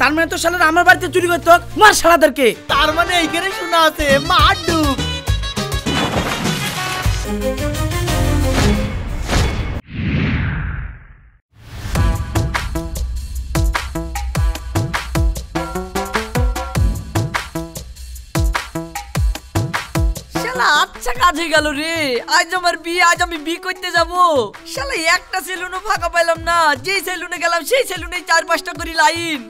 তার মানে তো শালারা আমার বাড়িতে চুরি করতো, মার শালাদেরকে। তার মানে এইখানে শোনা আছে মার ডুব। আচ্ছা কাজ হয়ে গেল রে, আজ আমার বিয়ে, আজ আমি বিয়ে করতে যাবো। শালা একটা সেলুনও ফাঁকা পাইলাম না, যেই সেলুনে গেলাম সেই সেলুনে 4-5টা করে লাইন।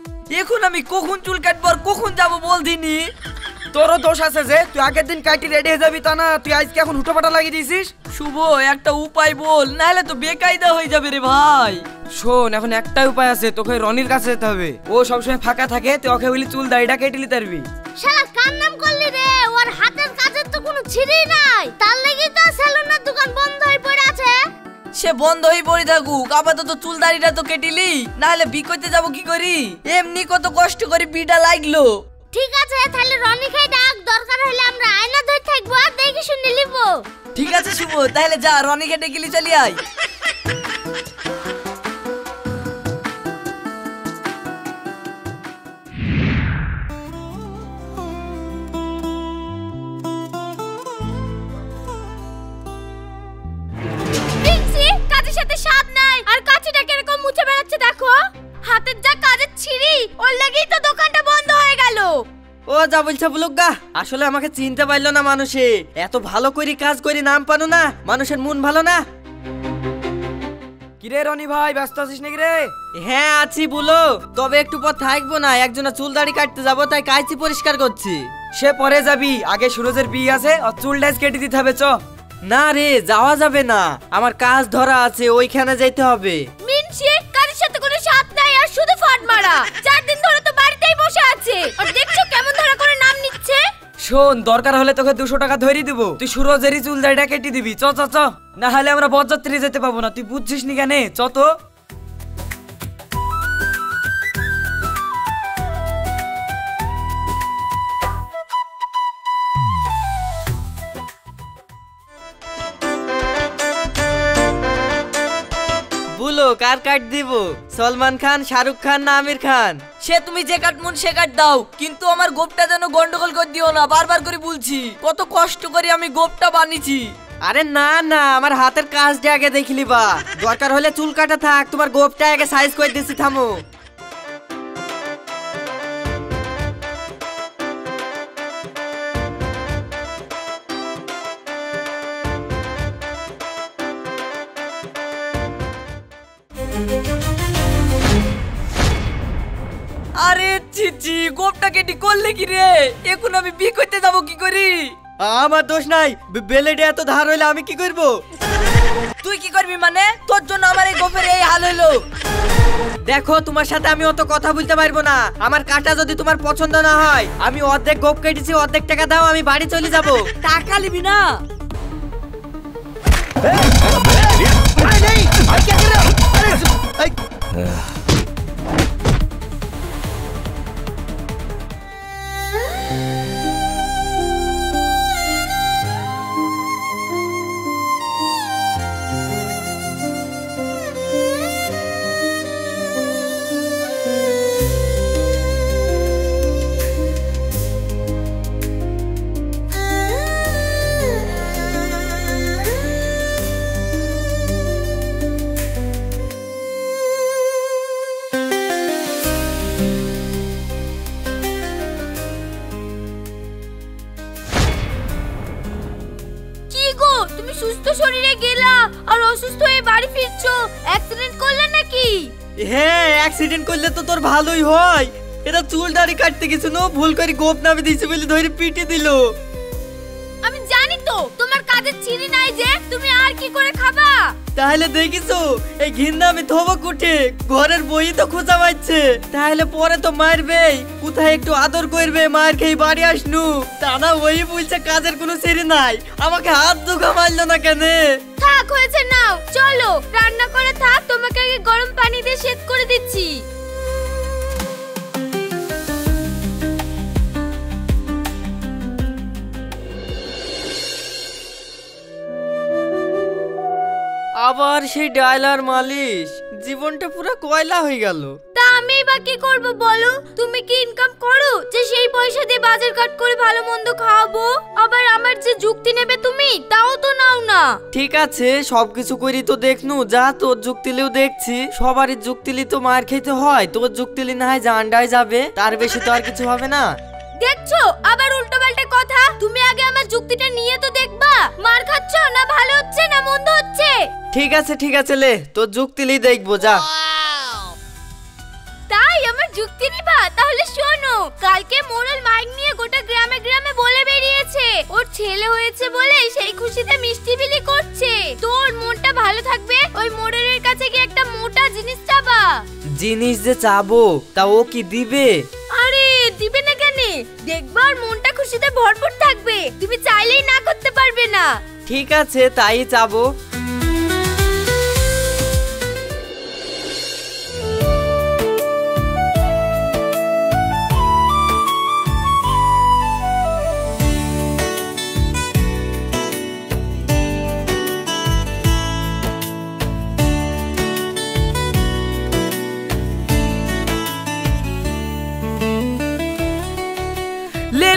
এখন আমি কখন চুল কাটবো আর কখন যাবো বল দিনি। তোরও দোষ আছে যে তুই আগের দিন কাটি রেডি হয়ে যাবি, তা না তুই আজকে এখন হুটোপাটা লাগিয়ে দিয়েছিস। শুভ একটা উপায় বল, নাহলে তো বেকায়দা হয়ে যাবে রে ভাই। শোন, এখন একটাই উপায় আছে, তোকে রনির কাছে যেতে হবে। ও সবসময় ফাঁকা থাকে, তুই ওকে বলি চুল দাড়িটা কেটে নিতে পারবি। শালা কার নাম করলি রে? ওর হাতের কাজের তো কোনো ছিঁড়েই নাই, তার লাগি তো সেলুনের দোকান বন্ধ হয়ে পড়ে আছে। সে বন্ধ হয়ে পড়ে থাকুক, আপাতত চুল দাড়িটা তো কেটিলি, নাহলে বি করতে যাবো কি করি? এমনি কত কষ্ট করে বিটা লাগলো। ঠিক আছে, তাহলে রনিকে ডাক, দরকার হলে আমরা আয়না ধরে থাকবো আর দেখে শুনে নিব। ঠিক আছে শুভ, তাহলে যা রনিকে ডেকেলি চলি আয়। কাজের সাথে স্বাদ নাই, আর কাচিটা কিরকম মুছে বেড়াচ্ছে দেখো। হাতের যা কাজের ছিঁড়ি, ওর লাগেই তো দোকানটা বন্ধ হয়ে গেল। ও যা বলছে বলুক গা, আসলে আমাকে চিনতে পারলো না মানুষে। এত ভালো করে কাজ করে নাম পানো না, মানুষের মন ভালো না। কিরে রনি ভাই, ব্যস্ত আছিস নাকি রে? হ্যাঁ আছি বলো, তবে একটু পর থাকবো না, একজনের চুল দাড়ি কাটতে যাবো, তাই কাইচি পরিষ্কার করছি। সে পরে যাবি, আগে সুরজের বিয়ে আছে, আর চুল ডাইস কেটে দিতে হবে। চ না রে, যাওয়া যাবে না, আমার কাজ ধরা আছে, ওইখানে যেতে হবে। মিনসি কাজের সাথে কোনো স্বাদ নাই আর শুধু ফাট মারা। 4 দিন ধরে তো বাড়িতেই বসে আছে, আর দেখছো কেমন ধরা করে নাম নিচ্ছে। শোন, দরকার হলে তোকে 200 টাকা ধরিয়ে দিব, তুই সুরজেরই চুল দাড়িটা কেটে দিবি। চ চ চ, না হলে আমরা বরযাত্রী যেতে পাবো না। তুই বুঝছিস নি কেন? চ তো। বলো কার কাট দিব, সলমান খান, শাহরুখ খান না আমির খান? সে তুমি যে কাট মন সে কাট দাও, কিন্তু আমার গোপটা যেন গন্ডগোল করে দিও না, বারবার করে বলছি। কত কষ্ট করে আমি গোপটা বানিয়েছি। আরে না না, আমার হাতের কাজটা আগে দেখলি বা, দরকার হলে চুল কাটা থাক, তোমার গোপটা আগে সাইজ করে দিছি, থামো। আরে চিচি, গোপটা কেটে করলে কি রে? এখন আমি বিয়ে করতে যাবো কি করি? আমার দোষ নাই, বেলেটে এত ধার হইলে আমি কি করব? তুই কি করবি মানে? তোর জন্য আমার এই গোপের এই হাল হলো। দেখো, তোমার সাথে আমি অত কথা বলতে পারবো না। আমার কাটা যদি তোমার পছন্দ না হয়, আমি অর্ধেক গোপ কেটেছি, অর্ধেক টাকা দাও, আমি বাড়ি চলে যাব। টাকা নিবি না? সুস্থ শরীরে গেলা আর অসুস্থ হয়ে বাড়ি ফিরছো, অ্যাক্সিডেন্ট করলে নাকি? হ্যাঁ, অ্যাক্সিডেন্ট করলে তো তোর ভালোই হয়। এটা চুল দাড়ি কাটতে গেছিল, ভুল করে গোপ নামে দিয়েছে বলে ধরে পিটে দিল। আমি জানি তো তোমার কাজের চিনি নাই যে, তুমি আর কি করে খাবা? তাহলে দেখিছো, এই ঘিন্না আমি ধোবো কুঠে, ঘরের বই তো খোঁজা পাচ্ছে। তাহলে পরে তো মারবে, কোথায় একটু আদর করবে, মায়ের খেয়ে বাড়ি আসনু। তা না, ওই বলছে কাজের কোনো সেরি নাই, আমাকে হাত দুঘা মারলো না কেন? থাক হয়েছে, নাও চলো রান্না করে থাক, তোমাকে আগে গরম পানি দিয়ে সেদ্ধ করে দিচ্ছি। আবার সেই ডায়লার মালিশ, জীবনটা পুরো কয়লা হয়ে গেল। তা আমি আমিই বা কি করব বলো? তুমি কি ইনকাম করো যে সেই পয়সা দিয়ে বাজার কাট করে ভালো মন্দ খাওয়াবো? আবার আমার যে যুক্তি নেবে তুমি তাও তো নাও না। ঠিক আছে, সবকিছু করি তো দেখনু, যা তোর যুক্তিলিও দেখছি। সবারই যুক্তিলি তো মার খেতে হয়, তোর যুক্তিলি না হয় জান্ডায় যাবে, তার বেশি তো আর কিছু হবে না। দেখছো আবার উল্টো পাল্টা কথা। তুমি আগে আমার যুক্তিটা নিয়ে তো দেখবা মার খাচ্ছ না ভালো হচ্ছে না মন্দ হচ্ছে। ঠিক আছে লে, তোর যুক্তিলি দেখবো, যা। তাই আমার যুক্তি নিবা? তাহলে শোনো, কালকে মোড়ল মাইক নিয়ে গোটা গ্রামে গ্রামে বলে বেরিয়েছে ওর ছেলে হয়েছে বলে সেই খুশিতে মিষ্টি বিলি করছে। তোর মনটা ভালো থাকবে ওই মোড়লের কাছে গিয়ে একটা মোটা জিনিস চাবা। জিনিস যে চাবো তা ও কি দিবে? আরে দিবে না কেন? দেখবা ওর মনটা খুশিতে ভরপুর থাকবে, তুমি চাইলেই না করতে পারবে না। ঠিক আছে, তাই চাবো।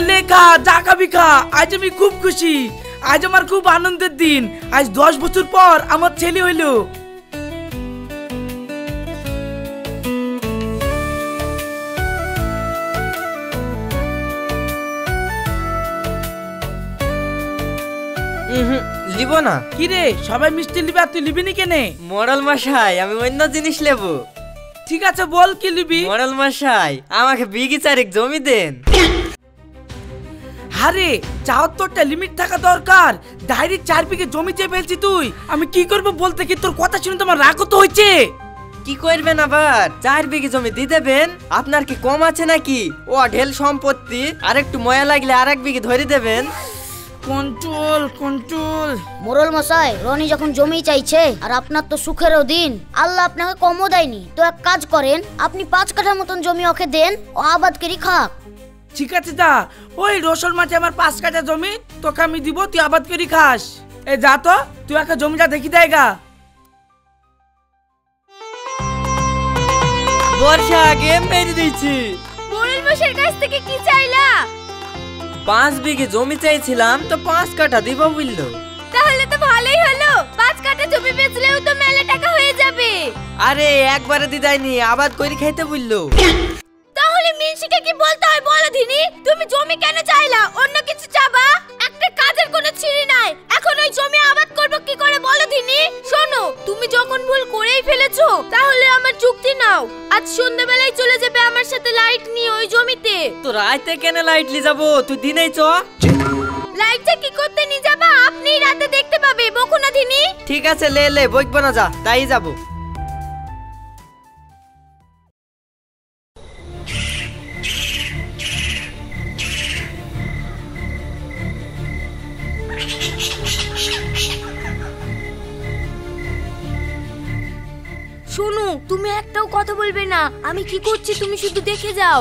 লে খা, যা খাবি খা। আজ আমি খুব খুশি, আজ আমার খুব আনন্দের দিন। আজ 10 বছর পর আমার ছেলে হইলো। লিব না। কি রে, সবাই মিষ্টি লিবে আর তুই লিবি নি কেনে? মোড়ল মশাই, আমি অন্য জিনিস নেবো। ঠিক আছে বল কি লিবি? মোড়ল মশাই, আমাকে বিঘি চারেক জমি দেন। আরে চাও তো একটা লিমিট থাকা দরকার। ডাইরেক্ট 4 বিঘে জমি চেয়ে ফেলছি তুই। আমি কি করব বলতে কি তোর কথা শুনে তোমার রাগ তো হচ্ছে। কি করবেন আবার? 4 বিঘে জমি দিয়ে দেবেন? আপনার কি কম আছে নাকি? ও ঢেল সম্পত্তি, আর একটু ময়া লাগলে আর 1 বিঘে ধরে দেবেন। কন্ট্রোল। মোড়ল মশাই, রনি যখন জমি চাইছে আর আপনার তো সুখেরও দিন, আল্লাহ আপনাকে কমও দেয়নি, তো এক কাজ করেন, আপনি 5 কাঠা মতন জমি ওকে দেন, ও আবাদ করি খাক। ঠিক আছে দা, ওই রসল মাঠে আমার 5 কাঠা জমি তোকে আমি দিব, তুই আবাদ করি খাস। এ যা তো, তুই একটা জমিটা দেখি দেয়গা। বর্ষা আগে মেরে দিয়েছি। মোড়ল মশাইয়ের কাছ থেকে কি চাইলা? 5 বিঘে জমি চাইছিলাম, তো 5 কাঠা দিব বললো। তাহলে তো ভালোই হলো, 5 কাঠা জমি বেচলেও তো মেলা টাকা হয়ে যাবে। আরে একবারে দিদাইনি, আবাদ করে খাইতে বললো। তাহলে মিনসিকে কি বলতে হয় বলো দিনি? তুমি জমি কেন চাইলা? অন্য কিছু চাবা? একটা কাজের কোনো ছিঁড়ি নাই, এখন ওই জমি আবাদ করব কি করে বলো দিনি? শোনো, তুমি যখন ভুল করেই ফেলেছো তাহলে আমার যুক্তি নাও। আজ সন্ধ্যাবেলায় চলে যাবে আমার সাথে লাইট নিয়ে ওই জমিতে। তো রাতে কেন লাইট লি যাবো? তুই দিনেই চ। লাইটটা কি করতে নিয়ে যাবা? আপনিই রাতে দেখতে পাবে, বকো না দিনি। ঠিক আছে লে বইকবো না, যা তাই যাবো। শোনো, তুমি একটাও কথা বলবে না, আমি কি করছি তুমি শুধু দেখে যাও।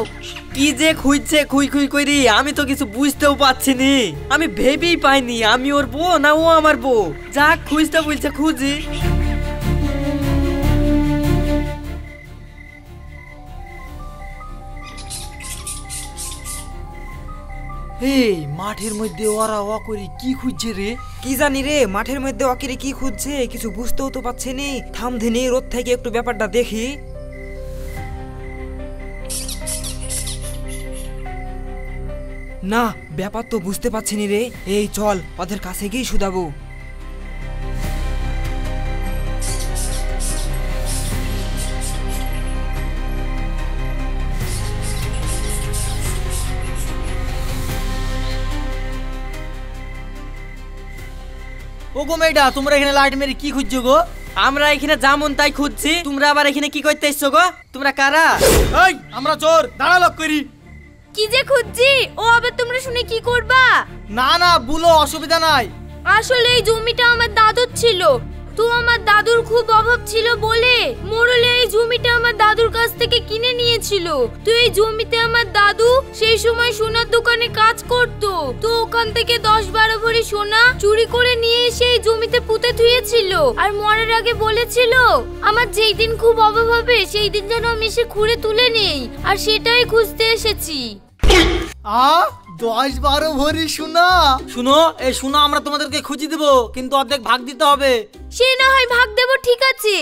কি যে খুঁজছে খুই করি, আমি তো কিছু বুঝতেও পাচ্ছি নি। আমি ভেবেই পাইনি আমি ওর বউ না ও আমার বউ। যা খুঁজতে বলছে খুঁজি। এই মাঠের মধ্যে ওরা ওয়া করে কি খুঁজছে রে? কি জানি রে, মাঠের মধ্যে অকিরে কি খুঁজছে, কিছু বুঝতেও তো পারছি নি। থাম ধেনে রোদ থেকে একটু ব্যাপারটা দেখি। না, ব্যাপার তো বুঝতে পারছি নি রে। এই চল ওদের কাছে গিয়ে শুধাবো। ও গো মেয়েটা, তোমরা এখানে লাইট মেরে কি খুঁজছো গো? আমরা এখানে যেমন তাই খুঁজছি, তোমরা আবার এখানে কি করতে এসছো গো? তোমরা কারা? এই আমরা চোর, দাঁড়া লক করি। কি যে খুঁজছি, ও আবার তোমরা শুনে কি করবা? না বলো, অসুবিধা নাই। আসলে এই জমিটা আমার দাদুর ছিল, তো আমার দাদুর খুব অভাব ছিল বলে মোড়লে এই জমিটা আমার দাদুর কাছ থেকে কিনে নিয়েছিল। তো এই জমিতে আমার দাদু সেই সময় সোনার দোকানে কাজ করত। তো ওখান থেকে 10-12 ভরি সোনা চুরি করে নিয়ে এসে এই জমিতে পুঁতে ধুয়েছিল। আর মরার আগে বলেছিল আমার যেই দিন খুব অভাব হবে সেই দিন যেন আমি সে খুঁড়ে তুলে নেই। আর সেটাই খুঁজতে এসেছি। 10-12 ভরি সোনা? শুনো, এই সোনা আমরা তোমাদেরকে খুঁজে দেবো, কিন্তু অর্ধেক ভাগ দিতে হবে। সে না হয় ভাগ দেবো, ঠিক আছে,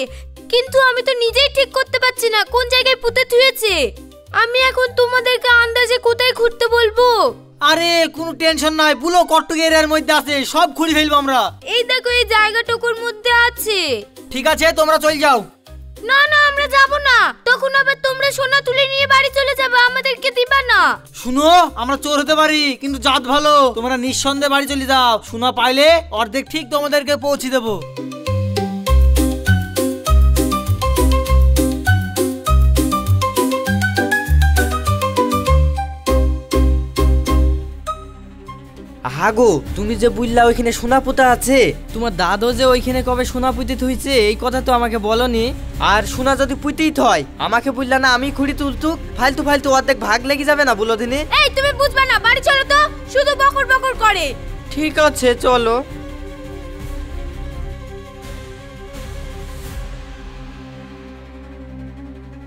কিন্তু আমি তো নিজেই ঠিক করতে পারছি না কোন জায়গায় পুঁতে ধুয়েছে। আমি এখন তোমাদেরকে আন্দাজে কোথায় খুঁড়তে বলবো? আরে কোনো টেনশন নাই, বুলো কট্টুক এরিয়ার মধ্যে আছে, সব খুঁড়ে ফেলবো আমরা। এই দেখো এই জায়গাটুকুর মধ্যে আছে। ঠিক আছে, তোমরা চলে যাও। না না, আমরা যাব না, তখন আবার তোমরা সোনা তুলে নিয়ে বাড়ি চলে যাবে, আমাদেরকে দিবা না। শুনো, আমরা চোর হতে পারি কিন্তু জাত ভালো, তোমরা নিঃসন্দেহে বাড়ি চলে যাও। সোনা পাইলে অর্ধেক ঠিক তোমাদেরকে পৌঁছে দেবো। হাগো, তুমি যে বুঝলা ওইখানে সোনা পোতা আছে, তোমার দাদু যে ওইখানে কবে সোনা পুঁতে থইছে এই কথা তো আমাকে বলনি। আর সোনা যদি পুঁতেই থয় আমাকে বুঝলা না, আমি খুঁড়ি তুলতুক, ফালতু ফালতু অর্ধেক ভাগ লেগে যাবে না বলো দিনে? এই তুমি বুঝবা না, বাড়ি চলো তো, শুধু বকর বকর করে। ঠিক আছে চলো।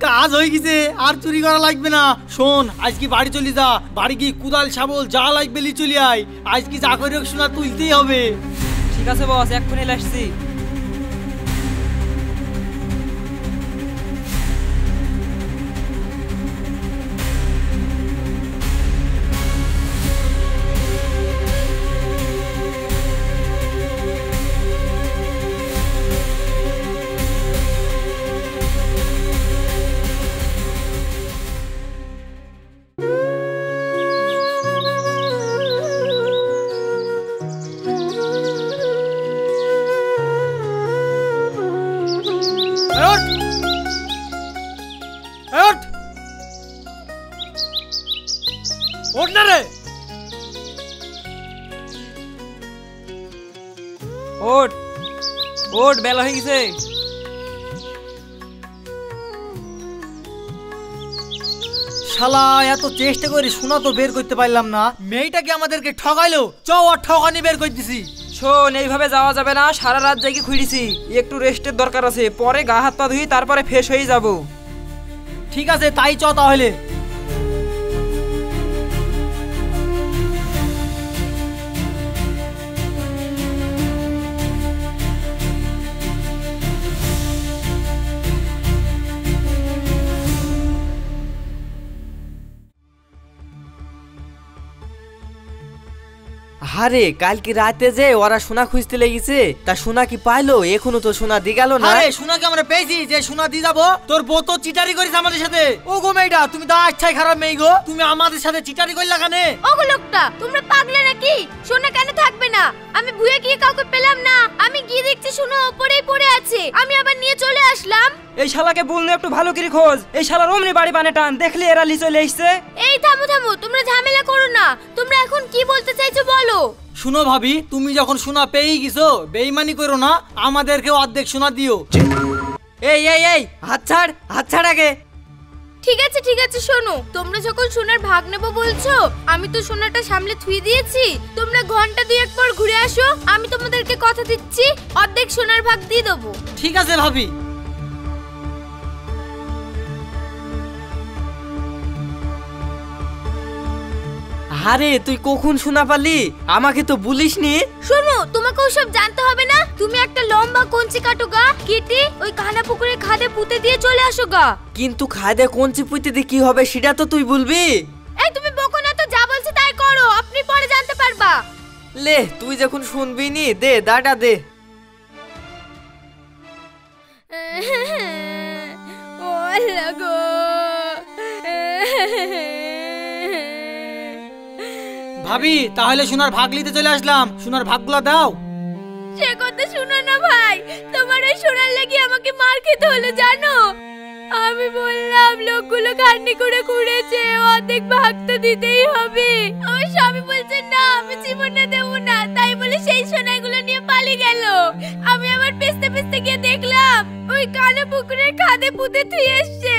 কাজ হয়ে গেছে, আর চুরি করা লাগবে না। শোন, আজকে বাড়ি চলে যা, বাড়ি গিয়ে কুদাল শাবল যা লাগবে লি চলে আয়। আজকে যা করে হোক সোনা তুলতেই হবে। ঠিক আছে বস, এক্ষুনি আসছি। ওঠ না রে। ওঠ ওঠ, বেলা হয়ে গেছে। শালা এত চেষ্টা করে সোনা তো বের করতে পারলাম না, মেয়েটাকে আমাদেরকে ঠগাইলো। চও আর ঠগানি বের করে দিছি। শোন, এইভাবে যাওয়া যাবে না, সারা রাত জায়গা খুঁড়িছি, একটু রেস্টের দরকার আছে, পরে গা হাত পা ধুই তারপরে ফ্রেশ হয়ে যাব। ঠিক আছে, তাই চ তাহলে। আরে কালকে রাতে যে ওরা সোনা খুঁজতে লেগেছে, তা সোনা কি পাইলো? এখনো তো সোনা দি গেল না। আরে সোনাকে আমরা পেয়েছি, যে সোনা দিয়ে যাবো। তোর বউ তো চিটারি করিস আমাদের সাথে। ও গো মেয়েটা, তুমি তো আচ্ছাই খারাপ মেয়ে গো, তুমি আমাদের সাথে চিটারি করলা কেনে? ওগো লোকটা, তোমরা পাগলে নাকি? সোনা কেন থাকবে না? আমি ভুয়ে গিয়ে কাউকে পেলাম না, আমি গিয়ে দেখছি সোনা ওপরেই পড়ে আছে, আমি আবার নিয়ে চলে আসলাম। এই শালাকে বললে একটু ভালো করে খোঁজ, এই শালার অমনি বাড়ি বানে টান, দেখলি এরা লি চলে এসছে। এই থামো থামো, তোমরা ঝামেলা করো না, তোমরা এখন কি বলতে চাইছো বলো। শুনো ভাবি, তুমি যখন সোনা পেয়েই গেছো, বেইমানি করো না, আমাদেরকে অর্ধেক সোনা দিও। এই এই এই, হাত ছাড় আগে। ঠিক আছে শোনো, তোমরা যখন সোনার ভাগ নেবো বলছো, আমি তো সোনাটা সামলে থুয়ে দিয়েছি, তোমরা ঘন্টা 2-1 পর ঘুরে আসো, আমি তোমাদেরকে কথা দিচ্ছি অর্ধেক সোনার ভাগ দিয়ে দেবো। ঠিক আছে ভাবি। আরে তুই কখন সোনা পালি, আমাকে তো বলিসনি। শোনো, তোমাকে ওসব জানতে হবে না, তুমি একটা লম্বা কঞ্চি কাটো গা, কেটে ওই কানা পুকুরে খাদে পুঁতে দিয়ে চলে আসো গা। কিন্তু খাদে কঞ্চি পুঁতে দিয়ে কি হবে সেটা তো তুই বলবি। এই তুমি বকো না তো, যা বলছি তাই করো, আপনি পরে জানতে পারবা। লে, তুই যখন শুনবি নি, দে দাটা দে। ও আল্লাহ গো, ভাবি তাহলে সোনার ভাগ নিতে চলে আসলাম, সোনার ভাগগুলো দাও। সে কথা শুনো না ভাই, তোমার ওই সোনার লাগি আমাকে মার খেতে হলো জানো। আমি বললাম লোকগুলো খান্নি করে কুড়েছে, অর্ধেক ভাগ তো দিতেই হবে। আমার স্বামী বলছে না, আমি জীবনে দেবো না, তাই বলে সেই সোনাগুলো নিয়ে পালিয়ে গেল। আমি আবার পেছতে ওই কালো পুকুরের খাদে পুঁতে থুই এসছে।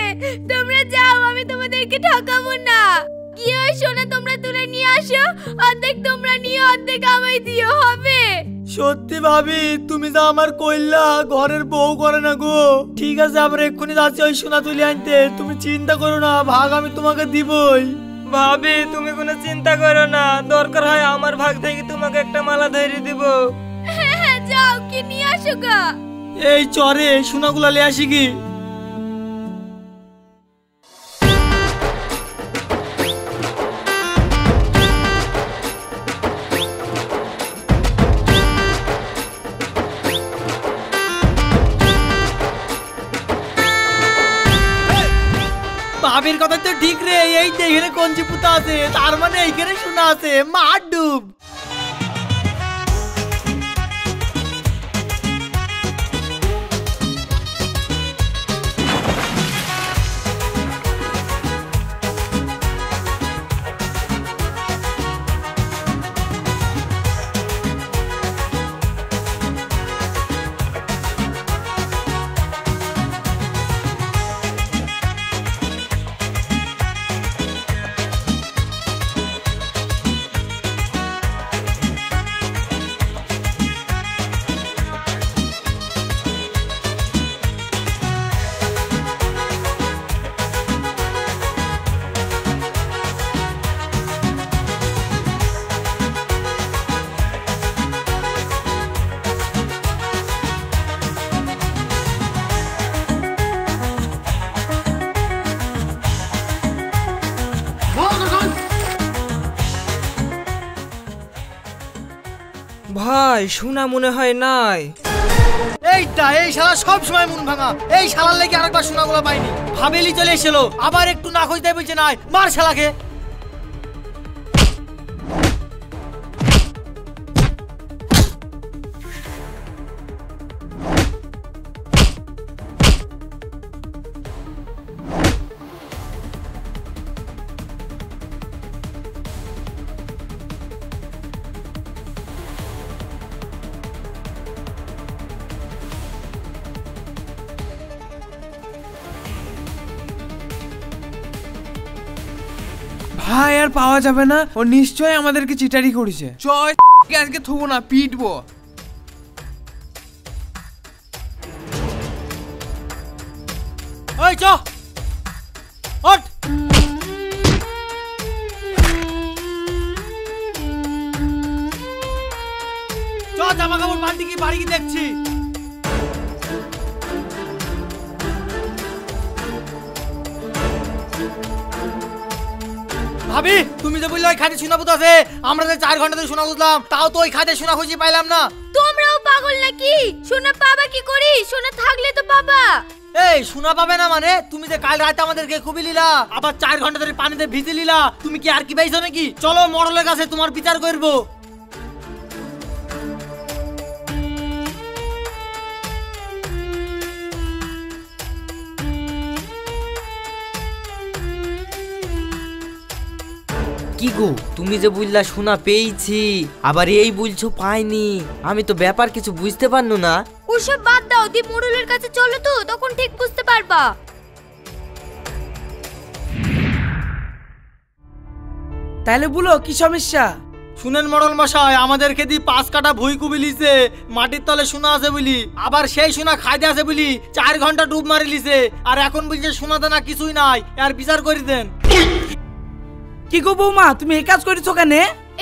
তোমরা যাও, আমি তোমাদেরকে ঠকাবো না। কি হয় সোনা, তোমরা তুলে নিয়ে আসো, অর্ধেক তোমরা নিয়ে অর্ধেক আমায় দিও, হবে? সত্যি ভাবি, তুমি যা আমার কইলা ঘরের বউ করে না গো। ঠিক আছে, আমরা এক্ষুনি যাচ্ছি ওই সোনা তুলে আনতে। তুমি চিন্তা করো না, ভাগ আমি তোমাকে দিবই। ভাবি তুমি কোনো চিন্তা করো না, দরকার হয় আমার ভাগ থেকে তোমাকে একটা মালা ধরিয়ে দিব। হ্যাঁ হ্যাঁ, যাও, কি নিয়ে আসো গা। এই চরে সোনাগুলা লে আসি কি। ভাবির কথা তো ঠিক রে, এই যে এখানে কঞ্চি পুতা আছে, তার মানে এইখানে সোনা আছে। মার ডুব। ভাই শোনা মনে হয় নাই। এইটা এই শালা সব সময় মন ভাঙা। এই শালার লেগে আরেকবার সোনাগুলো পাইনি। হাবেলি চলে এসেছিল, আবার একটু না খুঁজতে বলছে নাই। মার শালাকে। ভাই আর পাওয়া যাবে না, ও নিশ্চয়ই আমাদেরকে চিটারি করেছে। চয় আজকে থবো না, পিটবো। ওই চ ওঠ। চ জামা কাপড় পাল্টি কি বাড়ি কি দেখছি। ভাবি তুমি যে বললে ওই খাটে সোনা পুঁতা আছে, আমরা যে 4 ঘন্টা ধরে সোনা খুঁজলাম, তাও তো ওই খাটে সোনা খুঁজে পাইলাম না। তোমরাও পাগল নাকি? সোনা পাবা কি করি? সোনা থাকলে তো পাবা। এই সোনা পাবে না মানে? তুমি যে কাল রাতে আমাদেরকে খুবই লিলা, আবার 4 ঘন্টা ধরে পানিতে ভিজে লিলা, তুমি কি আর কি পাইছো নাকি? চলো মরলের কাছে তোমার বিচার করব। কি গো, তুমি যে বুঝলা সোনা পেয়েছি, আবার এই বলছো পাইনি, আমি তো ব্যাপার কিছু বুঝতে পারনু না। ওসব বাদ দাও, দি মুরুলের কাছে চলো তো, তখন ঠিক বুঝতে পারবা। তাহলে বলো কি সমস্যা? শুনেন মডল মশাই, আমাদেরকে দি 5 কাঠা ভুই কুবিলিছে, মাটির তলে সোনা আছে বলি, আবার সেই সোনা খাইতে আছে বলি 4 ঘন্টা ডুব মারি লিছে, আর এখন বলছে সোনা দানা কিছুই নাই, আর বিচার করে দেন। কি গো বৌমা, তুমি এই কাজ করেছো কেন?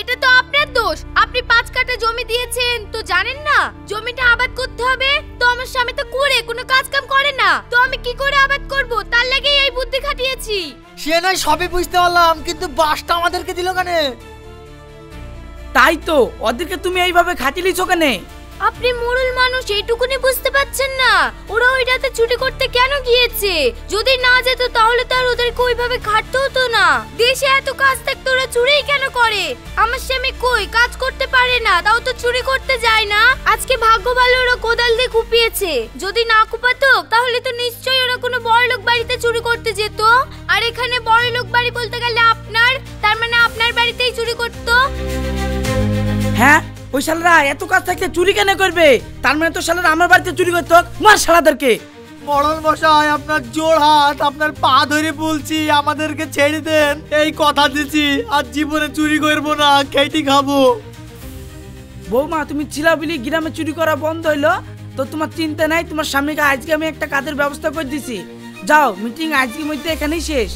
এটা তো আপনার দোষ। আপনি 5 কাঠা জমি দিয়েছেন তো জানেন না জমিটা আবাদ করতে হবে। তো আমার স্বামী তো করে কোনো কাজ কাম করে না, তো আমি কি করে আবাদ করব? তার লাগেই এই বুদ্ধি খাটিয়েছি। সে নাই সবই বুঝতে পারলাম, কিন্তু বাসটা আমাদেরকে দিল কেন? তাই তো, ওদেরকে তুমি এইভাবে খাটিয়েছো কেন? আপনি মুরুল মানুষ, এইটুকুনি বুঝতে পারছেন না? ওরা ওই রাতে চুরি করতে কেন গিয়েছে? যদি না যেত তাহলে তো আর ওদেরকে ওইভাবে খাটতে হতো না। দেশে এত কাজ থাকতে ওরা চুরিই কেন করে? আমার স্বামী কই কাজ করতে পারে না, তাও তো চুরি করতে যায় না। আজকে ভাগ্য ভালো ওরা কোদাল দিয়ে কুপিয়েছে, যদি না কুপাতো তাহলে তো নিশ্চয়ই ওরা কোনো বড়লোক বাড়িতে চুরি করতে যেত। আর এখানে বড়লোক বাড়ি বলতে গেলে আপনার, তার মানে আপনার বাড়িতেই চুরি করতো। হ্যাঁ, ওই শালারা এত কাজ থাকতে চুরি কেন করবে? তার মানে তো শালারা আমার বাড়িতে চুরি করতো। মার শালাদেরকে। মরণ মশাই, আপনার জোর হাত, আপনার পা ধরে বলছি আমাদেরকে ছেড়ে দেন। এই কথা দিচ্ছি আর জীবনে চুরি করবো না, খেটি খাবো। বৌমা তুমি চিলাবিলি গ্রামে চুরি করা বন্ধ হইলো তো তোমার চিন্তা নাই। তোমার স্বামীকে আজকে আমি একটা কাজের ব্যবস্থা করে দিছি। যাও, মিটিং আজকের মধ্যে এখানেই শেষ।